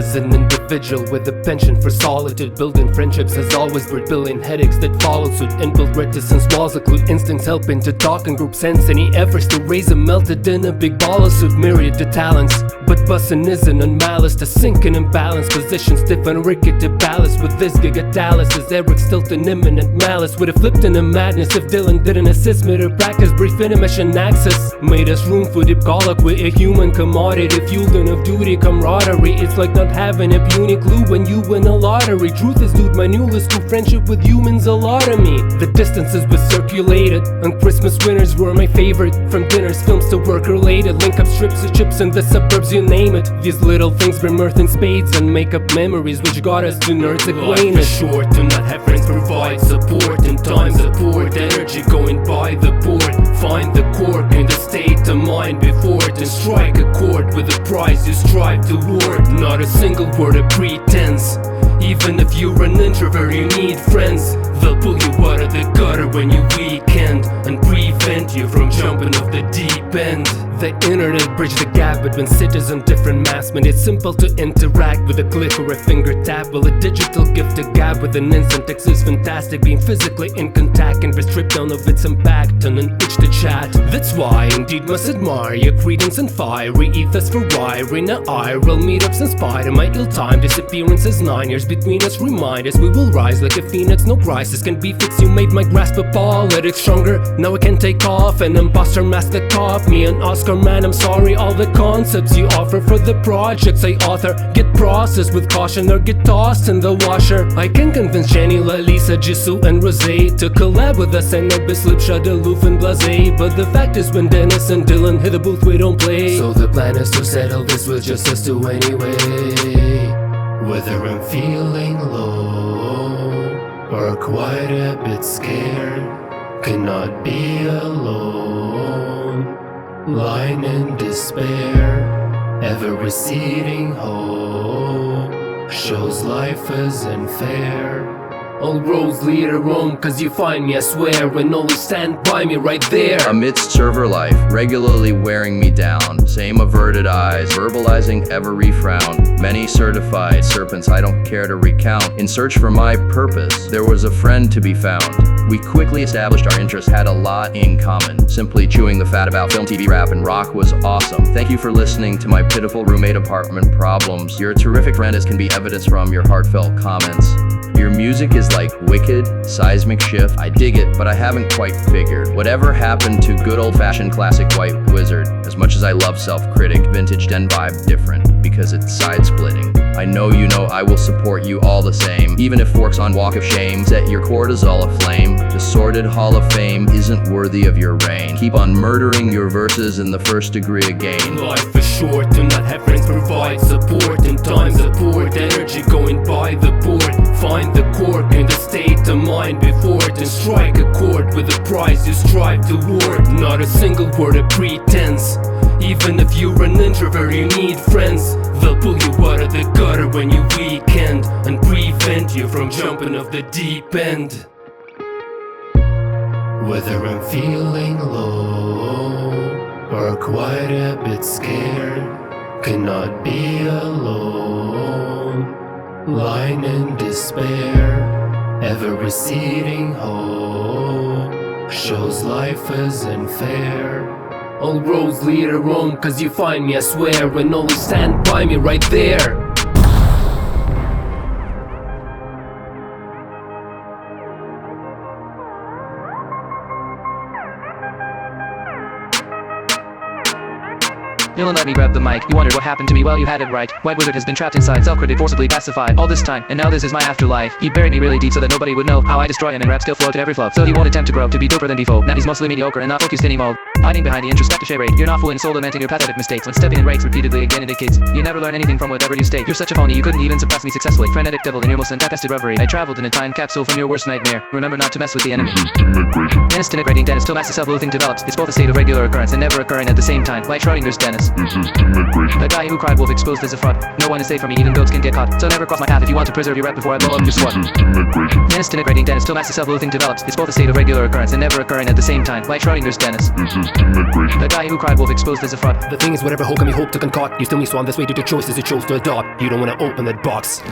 As an individual with a penchant for solitude, building friendships has always brought billion headaches that follow suit. Inbuilt reticence walls occlude instincts, helping to talk in group sense. Any efforts to raise a melted in a big ball of suit, myriad to talents. But bussin' isn't on malice, to sink in imbalance. Position stiff and rickety ballast. With this gig at Dallas, is Eric stilt in imminent malice? Would have flipped in a madness if Dylan didn't assist me to practice brief intermission access. Made us room for deep colloquy, a human commodity fueled enough duty camaraderie. It's like not having a puny clue when you win a lottery. Truth is, dude, my newest true friendship with humans a lot of me. The distances was circulated, and Christmas winners were my favorite. From dinners, films to work related, link up strips of chips in the suburbs, you name it. These little things bring mirth in spades and make up memories which got us to nerds acquainted. Life is short, to not have friends provide support in times of poor energy going by the board. Find the cork in the state of mind before it, and strike a chord with the prize you strive toward. Not a single word of pretense. Even if you're an introvert, you need friends. They'll pull you out of the gutter when you weekend and prevent you from jumping off the deep end. The internet bridged the gap between cities and different mass. Made it simple to interact with a click or a finger tap. Well, a digital gift to gab with an instant text is fantastic. Being physically in contact can be stripped down of its impact and an itch to chat. That's why indeed must admire your credence and fiery ethos for wiring. Now IRL meetups inspire my ill-timed disappearances. 9 years between us remind us we will rise like a phoenix. No crisis can be fixed. You made my grasp of politics stronger. Now I can take off an imposter mask that caught me an Oscar. Man, I'm sorry, all the concepts you offer for the projects I author get processed with caution or get tossed in the washer. I can convince Jenny, Lisa, Jisoo, and Rose to collab with us. I know Bislip, Shadaloof, and Blase, but the fact is when Dennis and Dylan hit the booth, we don't play. So the plan is to settle this with just us two anyway. Whether I'm feeling low or quite a bit scared, cannot be alone. Lying in despair, ever receding hope shows life isn't fair. All roads lead to Rome, cause you find me, I swear, and always stand by me right there. Amidst server life, regularly wearing me down, same averted eyes, verbalizing every frown. Many certified serpents I don't care to recount. In search for my purpose, there was a friend to be found. We quickly established our interests had a lot in common. Simply chewing the fat about film, TV, rap, and rock was awesome. Thank you for listening to my pitiful roommate apartment problems. You're a terrific friend, as can be evidenced from your heartfelt comments. Your music is like wicked, seismic shift. I dig it, but I haven't quite figured whatever happened to good old-fashioned classic white wizard. As much as I love self-critic, vintage den vibe different because it's side-splitting. I know you know I will support you all the same, even if forks on walk of shame set your cortisol aflame. The sordid hall of fame isn't worthy of your reign. Keep on murdering your verses in the first degree again. Life is short, to not have friends provide support in times of poor energy going by the board. Find the cork in the state of mind before it, and strike a chord with the prize you strive toward. Not a single word of pretense. Even if you're an introvert, you need friends. They'll pull you out of the gutter when you weekend and prevent you from jumping off the deep end. Whether I'm feeling low or quite a bit scared, cannot be alone. Lying in despair, ever receding hope shows life isn't fair. All roads lead to Rome, cause you find me, I swear, and always stand by me right there. Dylan let me grab the mic. You wondered what happened to me, well you had it right. White wizard has been trapped inside, self-critic forcibly pacified all this time, and now this is my afterlife. He buried me really deep so that nobody would know how I destroy him, and rap still flow to every flow. So he won't attempt to grow, to be doper than default. Now he's mostly mediocre and not focused anymore. Hiding behind the introspective shade rate, you're not fluent in soul lamenting your pathetic mistakes. When stepping in breaks repeatedly again indicates you never learn anything from whatever you state. You're such a phony, you couldn't even suppress me successfully. Frenetic devil in your most untested reverie. I traveled in a time capsule from your worst nightmare. Remember not to mess with the enemy. Dennis denigrating Dennis till massive self-loathing develops. It's both a state of regular occurrence and never occurring at the same time. Like Schrodinger's Dennis. The guy who cried wolf exposed as a fraud. No one is safe from me, even goats can get caught. So never cross my path if you want to preserve your rep before I blow up your squad. Dennis denigrating Dennis till massive self-loathing develops. It's both a state of regular occurrence and never occurring at the same time. Like Schrodinger's Dennis. denigration. The guy who cried wolf exposed as a fraud. The thing is, whatever hope can be hoped to concoct, you still need swan this way due to choices you chose to adopt. You don't want to open that box.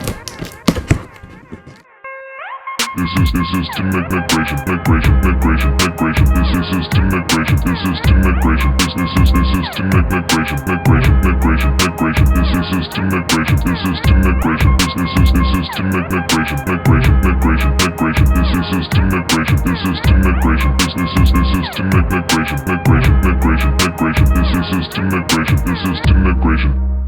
This is denigration, denigration, denigration, denigration. This is denigration, this is denigration, this is denigration, denigration, denigration, denigration. This is denigration, this is denigration, this is denigration, denigration, denigration, denigration. This is denigration, this is denigration, this is denigration, denigration, denigration, denigration. This is denigration, this is denigration.